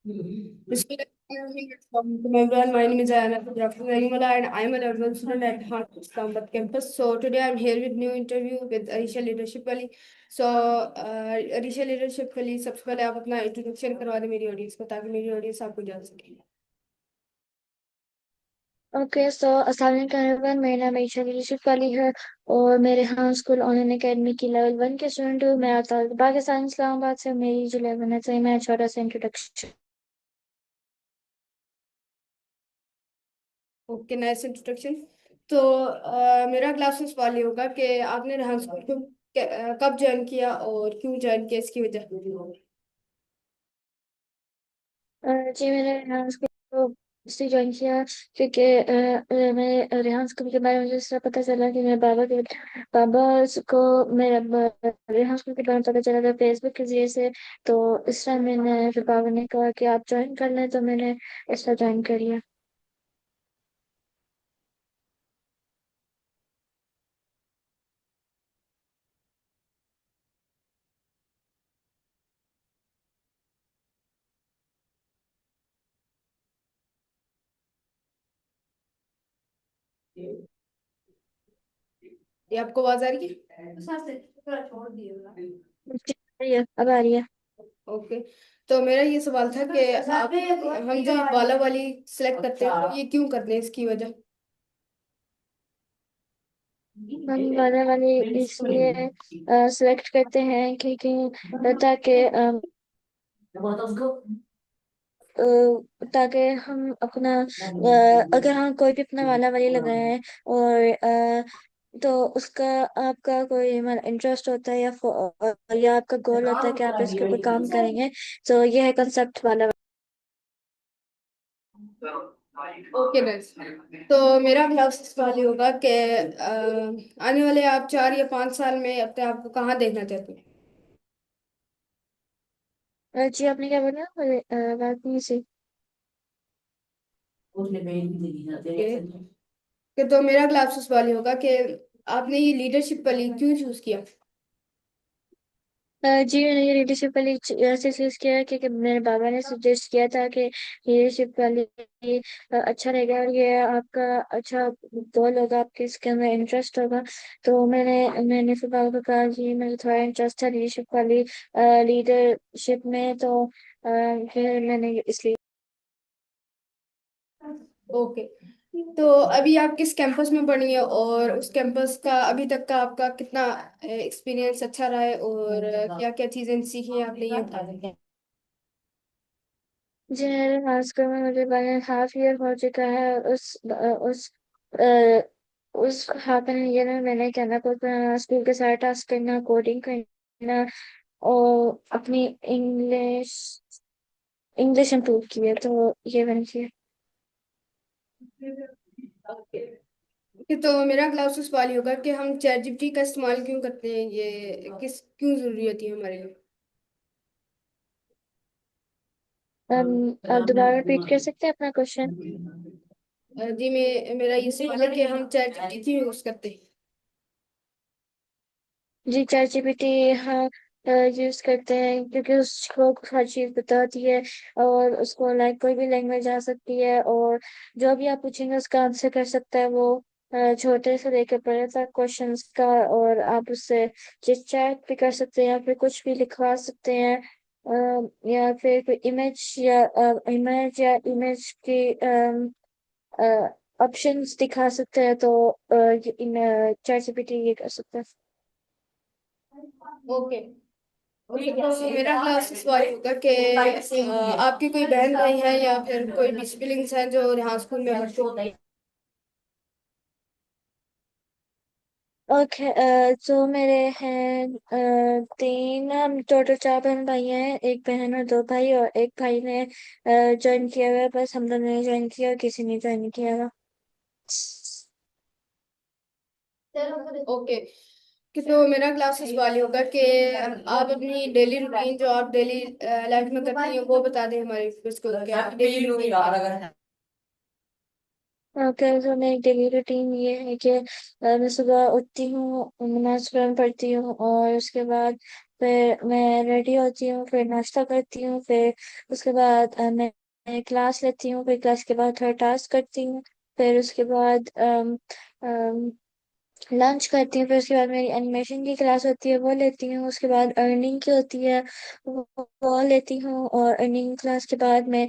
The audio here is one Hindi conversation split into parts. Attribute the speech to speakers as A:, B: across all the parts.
A: Everyone, my name is Ayana Rafsanimala and I'm a level student at Heart Islambad campus. So today I'm here with new interview with Arisha Leadership वाली. So Arisha Leadership वाली सबसे पहले आप अपना इंट्रोडक्शन करवा दें मेरी ऑडियंस को ताकि मेरी ऑडियंस आपको जान सके.
B: ओके सो अस्सलाम वालेकुम एवरीवन। मेरा नाम ईशा यूसुफ अली है और मेरे यहाँ स्कूल ऑनलाइन एकेडमी की लेवल 1 के स्टूडेंट हूँ। मैं आता हूँ पाकिस्तान इस्लामाबाद से। मेरी जो लेवल है सही मैं छोटा सा इंट्रोडक्शन।
A: Okay, nice introduction. तो मेरा क्लास सवाल ये होगा कि आपने रेहान स्कूल को कब ज्वाइन किया और क्यों ज्वाइन किया इसकी वजह.
B: जी मैंने रेहान स्कूल को इसलिए ज्वाइन किया क्योंकि मैंने रेहान स्कूल के बारे में मुझे इस तरह पता चला कि मेरे पापा को रेहान स्कूल के बारे में पता चला था फेसबुक के जरिए से। तो इस तरह मैंने फिर पापा ने कहा कि आप ज्वाइन कर लें, तो मैंने इस तरह ज्वाइन कर लिया।
A: ये आपको आवाज आ रही है? साथ से थोड़ा छोड़ दिए ना.
B: जी, अब आ रही है।
A: ओके. तो मेरा ये सवाल था कि आप हम जो वाला वाली सिलेक्ट करते हैं तो ये क्यों करते हैं इसकी वजह.
B: हम वाला वाले इसलिए सिलेक्ट करते हैं क्योंकि ताकि हम अपना अगर हम कोई भी अपना वाला वाली लगाए हैं और तो उसका आपका कोई मतलब इंटरेस्ट होता है या आपका गोल होता है कि आप इसके ऊपर काम करेंगे। तो ये है कंसेप्ट वाला।
A: Okay nice. तो मेरा भी आपसे सवाल ये होगा कि आने वाले आप 4 या 5 साल में अपने आप को कहाँ देखना चाहते हैं.
B: जी आपने क्या बोला, मुझे बात नहीं सी।
A: Okay. कि तो मेरा अगला आपसे सवाल ये होगा कि आपने ये लीडरशिप वाली क्यों चूज किया.
B: जी मैंने ये लीडरशिप वाली ऐसे चूज किया है क्योंकि मेरे बाबा ने सजेस्ट किया था कि लीडरशिप वाली अच्छा रहेगा और ये आपका अच्छा गोल होगा, आपके इसके अंदर इंटरेस्ट होगा। तो मैंने फिर बाबा को कहा जी मेरा थोड़ा इंटरेस्ट है लीडरशिप वाली लीडरशिप में। तो फिर मैंने इसलिए।
A: ओके. तो अभी आप किस कैंपस में पढ़ी है और उस कैंपस का अभी तक का आपका कितना एक्सपीरियंस अच्छा रहा है और क्या क्या चीजें सीखी हैं आपने ये बता दें.
B: जी मेरे मास्टर में मुझे 1.5 ईयर हो चुका है। उस हाफ एन ईयर में मैंने कहना को स्कूल के सारे टास्क करना, कोडिंग करना और अपनी इंग्लिश इंग्लिश इम्प्रूव की है। तो ये मैंने किया।
A: तो मेरा अगला आपसे सवाल ये होगा कि हम चैट जीपीटी का इस्तेमाल क्यों करते हैं, ये किस क्यों जरूरी होती है हमारे लिए.
B: आप दोबारा रिपीट कर सकते हैं अपना क्वेश्चन।
A: जी मेरा ये सवाल है कि हम चैट जीपीटी क्यों यूज करते हैं.
B: जी चैट जीपीटी हाँ यूज करते हैं क्योंकि उसको हर चीज बताती है और उसको लाइक कोई भी लैंग्वेज आ सकती है और जो भी आप पूछेंगे उसका आंसर कर सकता है वो। छोटे से लेकर बड़े तक क्वेश्चंस का। और आप उससे चिट चैट भी कर सकते हैं या फिर कुछ भी लिखवा सकते हैं। या फिर कोई इमेज की ऑप्शंस दिखा सकते हैं। तो इन चैट जीपीटी ये कर सकता है।
A: ओके. ओके, तो मेरा अगला आपसे सवाल ये होगा कि आपकी कोई बहन भाई है या फिर कोई भी सिबलिंग्स हैं जो यहाँ स्कूल में पढ़ते हैं.
B: ओके तो मेरे हैं तीन, हम टोटल 4 बहन भाई हैं। एक बहन और 2 भाई और एक भाई ने ज्वाइन किया हुआ है, बस हम दोनों ने ज्वाइन किया और किसी ने ज्वाइन नहीं किया हुआ।
A: ओके. कि तो मेरा क्लास इस वाली होगा कि आप अपनी डेली रूटीन जो आप डेली लाइफ में करती हैं वो बता दें हमारे व्यूअर्स को कि आप डेली रूटीन.
B: ओके तो मेरी डेली रूटीन ये है कि मैं सुबह उठती हूँ, नमाज कुरान पढ़ती हूँ और उसके बाद फिर मैं रेडी होती हूँ, फिर नाश्ता करती हूँ, फिर उसके बाद मैं क्लास लेती हूँ, फिर क्लास के बाद थोड़ा टास्क करती हूँ, फिर उसके बाद लंच करती हूँ, फिर उसके बाद मेरी एनिमेशन की क्लास होती है वो लेती हूँ, उसके बाद अर्निंग की होती है वो लेती हूँ, और अर्निंग क्लास के बाद मैं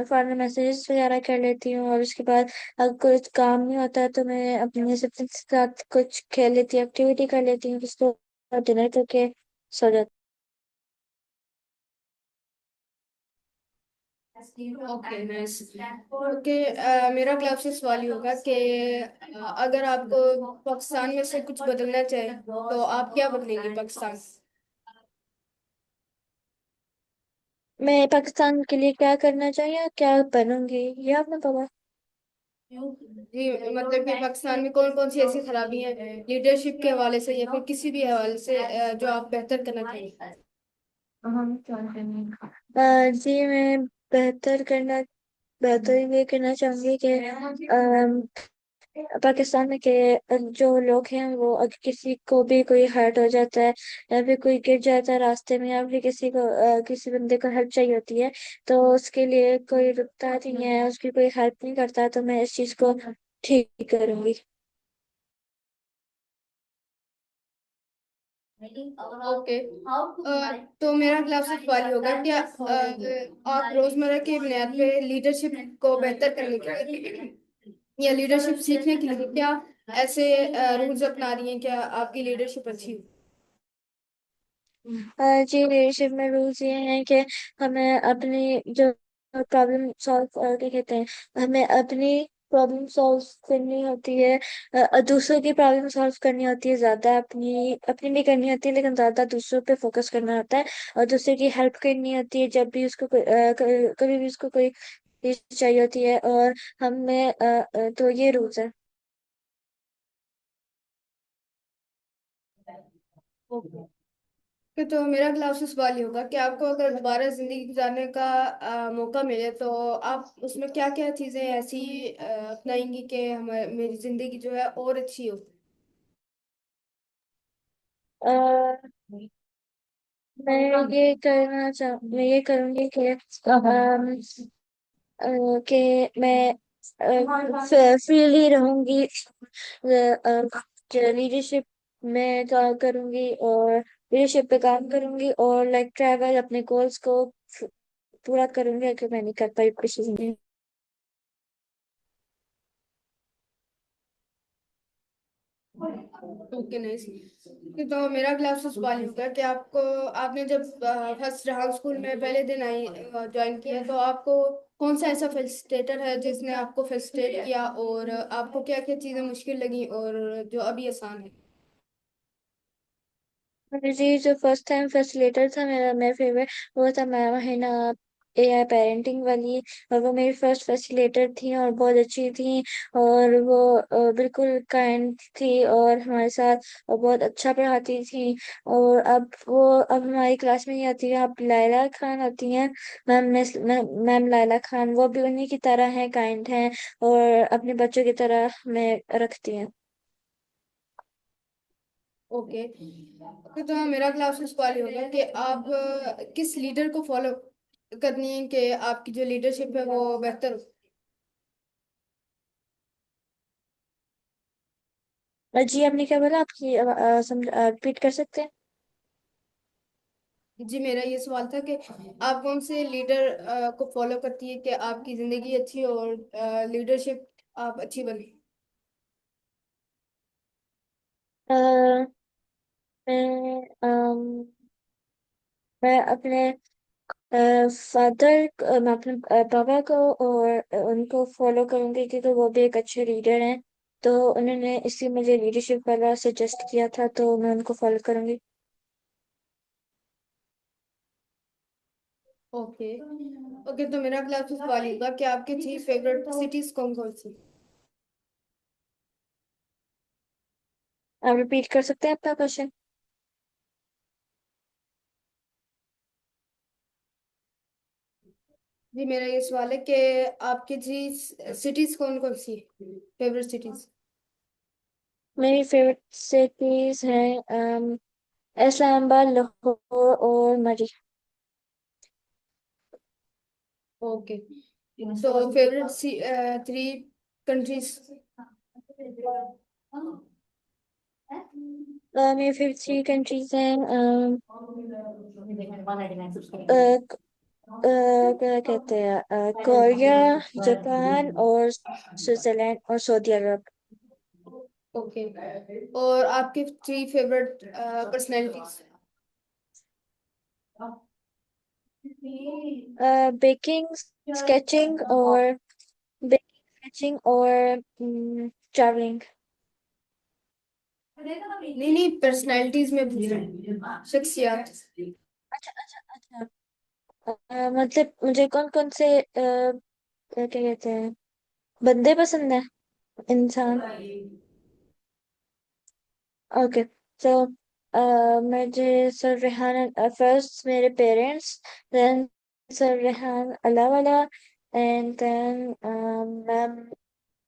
B: फॉरन मैसेजेस वगैरह कर लेती हूँ, और उसके बाद अगर कुछ काम नहीं होता है तो मैं अपने सिबलिंग्स के साथ कुछ खेल लेती हूँ, एक्टिविटी कर लेती हूँ, उसके बाद डिनर करके सो जाती
A: ओके नाइस। ओके, मेरा क्लास से सवाल ही होगा कि अगर आपको पाकिस्तान में से कुछ बदलना चाहे तो आप क्या बदलेंगे पाकिस्तान?
B: हूँ। मैं पाकिस्तान के लिए क्या करना चाहिए, क्या बनूंगी, ये आपने पता।
A: जी, मतलब कि पाकिस्तान में कौन कौन सी ऐसी खराबी हैं लीडरशिप के हवाले से या फिर किसी भी हवाले से जो आप बेहतर करना चाहिए?
B: जी मैं बेहतर करना बेहतर ये करना चाहूंगी कि पाकिस्तान में के जो लोग हैं वो अगर किसी को भी कोई हर्ट हो जाता है या फिर कोई गिर जाता है रास्ते में या फिर किसी बंदे को हेल्प चाहिए होती है, तो उसके लिए कोई रुकता नहीं है, उसकी कोई हेल्प नहीं करता, तो मैं इस चीज को ठीक करूंगी।
A: ओके। तो मेरा अगला आपसे सवाल ये होगा कि आप रोजमर्रा की बुनियाद पे लीडरशिप को बेहतर करने के लिए या लीडरशिप सीखने के लिए क्या ऐसे रूल्स अपना रही हैं क्या आपकी लीडरशिप अच्छी हो?
B: जी लीडरशिप में रूल्स ये हैं कि हमें अपनी जो प्रॉब्लम सॉल्व क्या कहते हैं, हमें अपनी प्रॉब्लम सॉल्व करनी होती है, दूसरों की प्रॉब्लम सॉल्व करनी होती है, ज्यादा अपनी अपनी भी करनी होती है लेकिन ज्यादा दूसरों पे फोकस करना होता है, और दूसरे की हेल्प करनी होती है जब भी उसको कभी भी उसको कोई चीज चाहिए होती है, और हमें तो ये रूल्स है।
A: ओके। तो मेरा अगला आपसे सवाल ये होगा कि आपको अगर दोबारा जिंदगी गुजारने का मौका मिले तो आप उसमें क्या क्या चीजें ऐसी अपनाएंगी कि हमारी मेरी जिंदगी जो है और अच्छी हो?
B: मैं ये करूंगी कि कि मैं फ्रीली रहूंगी, लीडरशिप में काम करूंगी, और लीडरशिप पे काम करूंगी, और लाइक ट्रैवल अपने गोल्स को पूरा करूंगी अगर मैं नहीं कर पाई किसी में।
A: Okay nice. तो मेरा अगला आपसे सवाल ये होगा कि आपको आपने जब फर्स्ट रहा स्कूल में पहले दिन आई ज्वाइन किया तो आपको कौन सा ऐसा फैसिलिटेटर है जिसने आपको फैसिलिटेट किया और आपको क्या क्या चीजें मुश्किल लगी और जो अभी आसान है?
B: जी जो फर्स्ट टाइम फैसिलिटेटर था मेरा फेवरेट, वो था मैम हिना, AI पेरेंटिंग वाली, और वो मेरी फर्स्ट फैसिलिटेटर थी और बहुत अच्छी थी, और वो बिल्कुल काइंड थी और हमारे साथ बहुत अच्छा पढ़ाती थी। और अब हमारी क्लास में ही आती है, अब लायला खान आती हैं, मैम लायला खान, वो भी उन्हीं की तरह हैं, काइंड हैं, और अपने बच्चों की तरह हमें रखती हैं।
A: ओके। तो मेरा अगला आपसे सवाल ये होगा कि आप किस लीडर को फॉलो करनी है कि आपकी जो लीडरशिप है वो बेहतर हो?
B: जी आपने क्या बोला, आपकी रिपीट कर सकते हैं।
A: जी, मेरा ये सवाल था कि आप कौन से लीडर को फॉलो करती है कि आपकी जिंदगी अच्छी हो और लीडरशिप आप अच्छी बने?
B: अ, मैं अम, मैं अपने मैं अपने पापा को और उनको फॉलो करूंगी क्योंकि वो भी एक अच्छे लीडर हैं, तो उन्होंने इसी मुझे लीडरशिप वाला सजेस्ट किया था, तो मैं उनको फॉलो करूंगी।
A: ओके। ओके, तो मेरा अगला आपसे सवाल ये होगा कि आपके थ्री फेवरेट सिटीज कौन कौन सी?
B: आप रिपीट कर सकते हैं आपका क्वेश्चन।
A: जी, मेरा ये सवाल है कि आपकी थ्री सिटीज कौन कौन सी फेवरेट सिटीज?
B: मेरी फेवरेट सिटीज हैं इस्लामाबाद, लाहौर और मरी।
A: Okay, so favourite three countries.
B: मेरी फेवरेट थ्री कंट्रीज हैं क्या कहते हैं, कोरिया, जापान और स्विट्जरलैंड और सऊदी अरब।
A: ओके, और आपके three favourite personalities.
B: Baking, sketching और ट्रैवलिंग।
A: नहीं नहीं, पर्सनैलिटीज में पूछ रहे हैं, शख्सियत।
B: अच्छा अच्छा अच्छा। मतलब मुझे कौन कौन से क्या कहते हैं, बंदे पसंद है, इंसान। ओके, तो मुझे सर रेहान, फर्स्ट मेरे पेरेंट्स, देन सर रेहान अलावाला, and then ma'am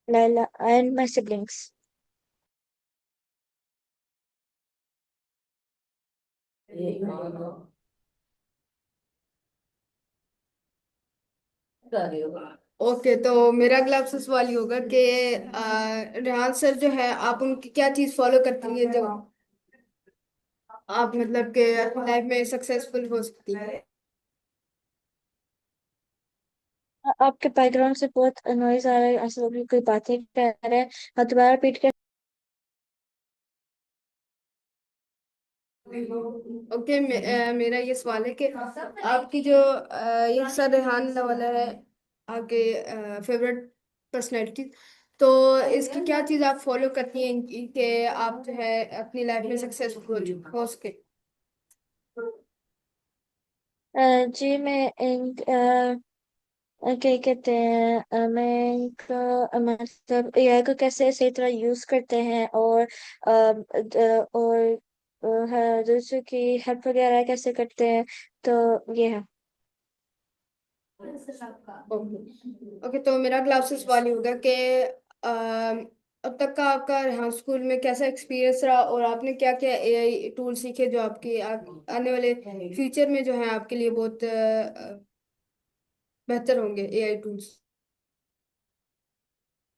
B: Laila and my siblings.
A: Okay, तो मेरा अगला आपसे सवाल ये होगा कि रेहान सर जो है, आप उनकी क्या चीज फॉलो करती हैं जो आप मतलब के अपनी लाइफ में सक्सेसफुल हो सकती है।
B: आपके बैकग्राउंड से बहुत नॉइज आ रहा है, ऐसे लोग कोई बातें कर रहे हैं। हाँ, दोबारा रिपीट कर।
A: ओके, मेरा ये सवाल है कि आपकी जो ये सर रेहान वाला है आपके फेवरेट पर्सनैलिटी, तो इसकी क्या चीज आप फॉलो करती हैं कि आप जो है अपनी लाइफ में सक्सेसफुल हो सके।
B: जी, मैं एक क्या कहते हैं, मैं इनका मतलब एआई को कैसे सही तरह यूज करते हैं और दूसरों की हेल्प वगैरह कैसे करते हैं, तो ये है।
A: ओके, ओके, तो मेरा अगला आपसे सवाल ये होगा कि अब तक का आपका यहाँ स्कूल में कैसा एक्सपीरियंस रहा और आपने क्या क्या एआई टूल सीखे जो आपके आने वाले फ्यूचर में जो है आपके लिए बहुत बेहतर होंगे एआई टूल्स।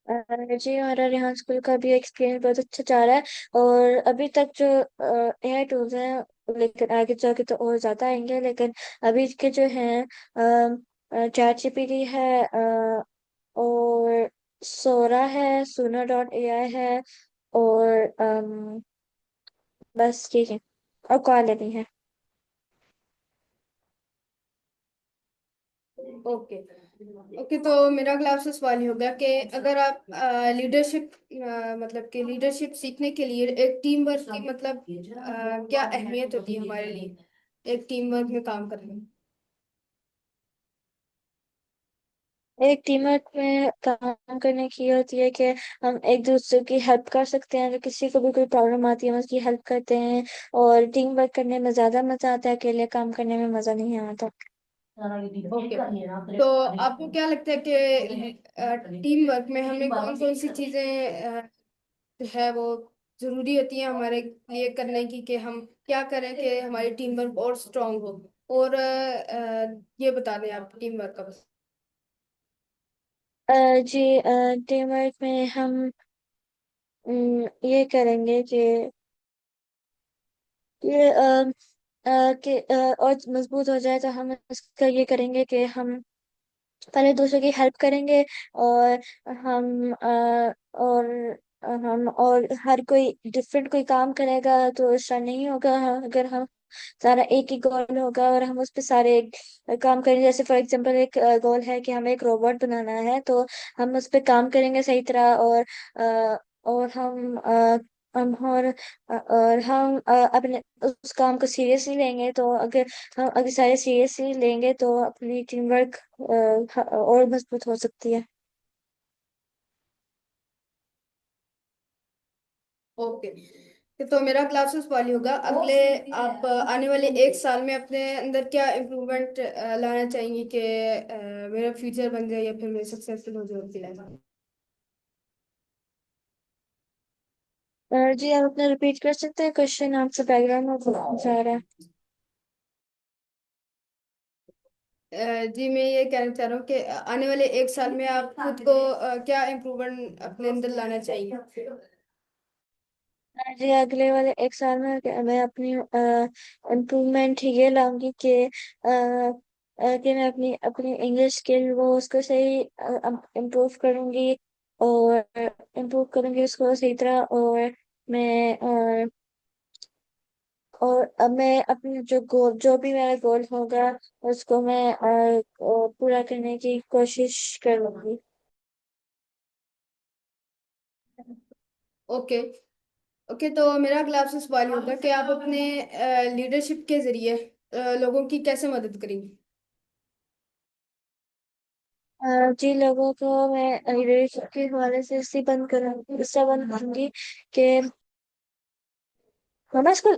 B: जी, हमारा रेहान स्कूल का भी एक्सपीरियंस बहुत अच्छा जा रहा है। और अभी तक जो एआई टूल्स हैं, लेकिन आगे जाके तो और ज्यादा आएंगे, लेकिन अभी के जो हैं, चैट जीपीटी है, और सोरा है, सुनो डॉट एआई है, और बस ये है, और कॉल भी है।
A: ओके, ओके, तो मेरा अगला आपसे सवाल ये होगा कि अगर आप लीडरशिप मतलब कि लीडरशिप सीखने के लिए एक टीम वर्क की मतलब क्या अहमियत होती है हमारे लिए एक टीम वर्क में काम करने में।
B: एक टीम वर्क में काम करने की ये होती है कि हम एक दूसरे की हेल्प कर सकते हैं, अगर किसी को भी कोई प्रॉब्लम आती है हम उसकी हेल्प करते हैं। और टीम वर्क करने में ज्यादा मजा आता है, अकेले काम करने में मजा नहीं आता।
A: ओके, तो आपको क्या लगता है कि टीम वर्क में हमें कौन कौन सी चीजें है वो जरूरी होती है हमारे लिए करने की कि हम क्या करें कि हमारी टीम वर्क और स्ट्रांग हो। और ये बता दें आप टीम वर्क का बस।
B: जी, टीम वर्क में हम ये करेंगे कि ये और मजबूत हो जाए, तो हम इसका ये करेंगे कि हम पहले दूसरे की हेल्प करेंगे। और हम और हर कोई डिफरेंट कोई काम करेगा तो ऐसा नहीं होगा। अगर हम सारा एक ही गोल होगा और हम उस पे सारे काम करेंगे, जैसे फॉर एग्जांपल एक गोल है कि हमें एक रोबोट बनाना है, तो हम उस पे काम करेंगे सही तरह। और हम अपने उस काम को सीरियसली लेंगे, तो अगर हम अगर सारे सीरियसली लेंगे तो अपनी टीम वर्क और मजबूत हो सकती है।
A: ओके, तो मेरा क्लासेस वाली होगा अगले आप आने वाले एक साल में अपने अंदर क्या इम्प्रूवमेंट लाना चाहेंगे कि मेरा फ्यूचर बन जाए या फिर मैं सक्सेसफुल हो जाऊँ अपनी लाइफ में।
B: जी आप अपना रिपीट कर सकते हैं क्वेश्चन, आपसे बैकग्राउंड में बहुत आ रहा है।
A: जी मैं ये कहना चाह रहा हूँ कि आने वाले एक साल में आप खुद को क्या इम्प्रूवमेंट अपने अंदर लाना चाहिए।
B: जी अगले वाले एक साल में मैं अपनी इम्प्रूवमेंट ये लाऊंगी कि मैं अपनी अपनी इंग्लिश स्किल वो उसको सही इम्प्रूव करूंगी, और इम्प्रूव करूंगी उसको सही तरह। और मैं और अब मैं अपनी जो गोल, जो भी मेरा गोल होगा उसको मैं पूरा करने की कोशिश करूंगी।
A: ओके। ओके, तो मेरा अगला आपसे सवाल होगा कि आप अपने लीडरशिप के जरिए लोगों की कैसे मदद करेंगे।
B: जी लोगों को मैं लीडरशिप के हवाले से इससे बंद करूंगी कि मैं इसको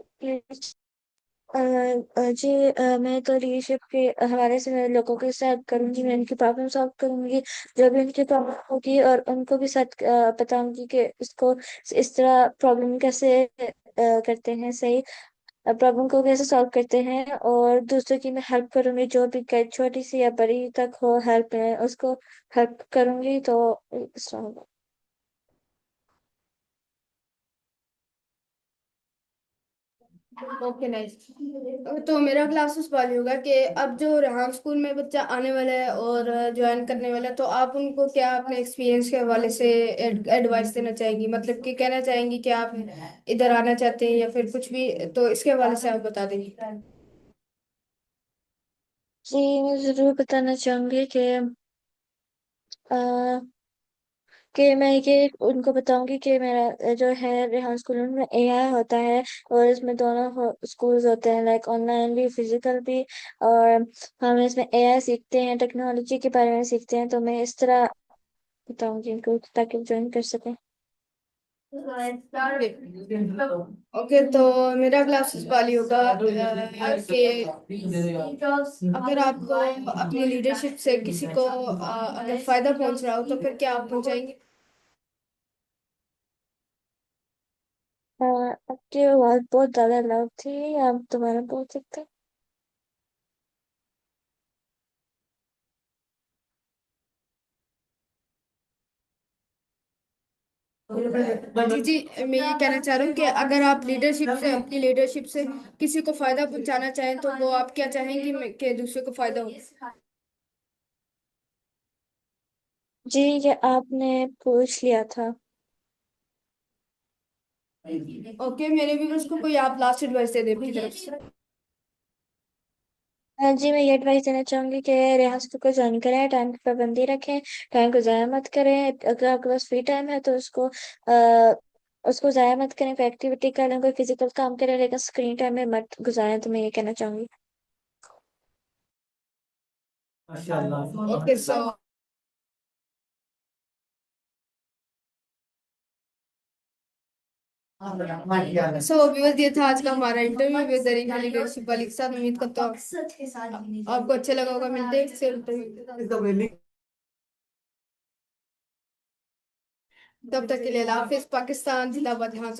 B: मैं तो लीडरशिप के हवाले से मैं लोगों के साथ करूंगी, मैं उनकी प्रॉब्लम सॉल्व करूंगी, जो भी उनकी प्रॉब्लम होगी, और उनको भी साथ बताऊंगी कि इसको इस तरह प्रॉब्लम कैसे करते हैं सही, प्रॉब्लम को कैसे सॉल्व करते हैं। और दूसरों की मैं हेल्प करूंगी, जो भी छोटी सी या बड़ी तक हो हेल्प है उसको हेल्प करूंगी, तो इस तरह होगा।
A: Okay nice. तो मेरा क्लास उस वाली होगा कि अब जो रेहान स्कूल में बच्चा आने वाला है और ज्वाइन करने वाला है, तो आप उनको क्या अपने एक्सपीरियंस के हवाले से एडवाइस देना चाहेंगी, मतलब कि कहना चाहेंगी कि आप इधर आना चाहते हैं या फिर कुछ भी, तो इसके हवाले से आप बता देंगे।
B: जी मैं जरूर बताना चाहूंगी कि मैं ये उनको बताऊंगी कि मेरा जो है रेहान स्कूल में एआई होता है, और इसमें दोनों स्कूल्स होते हैं, लाइक ऑनलाइन भी फिजिकल भी। और हम इसमें एआई सीखते हैं, टेक्नोलॉजी के बारे में सीखते हैं, तो मैं इस तरह बताऊंगी उनको ताकि वो ज्वाइन कर सकें।
A: ओके, तो मेरा क्लास इस वाली होगा कि अगर आपको अपनी लीडरशिप से किसी को अगर फायदा पहुंच रहा हो तो फिर क्या आप पहुंचाएंगे।
B: आपकी आवाज बहुत ज्यादा लाउड थी, आप दोबारा बोल सकते हैं?
A: जी जी, मैं ये कहना चाह रहा हूँ कि अगर आप लीडरशिप से अपनी लीडरशिप से किसी को फायदा पहुंचाना चाहें तो वो आप क्या चाहेंगी कि दूसरे को फायदा हो।
B: जी ये आपने पूछ लिया था।
A: ओके, मेरे व्यूअर्स को कोई आप लास्ट एडवाइस दे दे अपनी तरफ से।
B: जी मैं ये एडवाइस देना चाहूंगी कि रियाज को ज्वाइन करें, टाइम की पाबंदी रखें, टाइम को ज़ाया मत करें। अगर आपके पास फ्री टाइम है तो उसको ज़ाया मत करें, कोई एक्टिविटी कर लें, कोई फिजिकल काम करें, लेकिन स्क्रीन टाइम में मत गुजारें, तो मैं ये कहना चाहूंगी।
A: ओके सो व्यूअर्स, ये था आज का हमारा इंटरव्यू विद दरिंग लीडरशिप वाली के साथ। उम्मीद करता हूँ आपको अच्छा लगा होगा। मिलते हैं किसी और इंटरव्यू, तब तक के लिए अल्लाह हाफिज। पाकिस्तान जिंदाबाद। यहाँ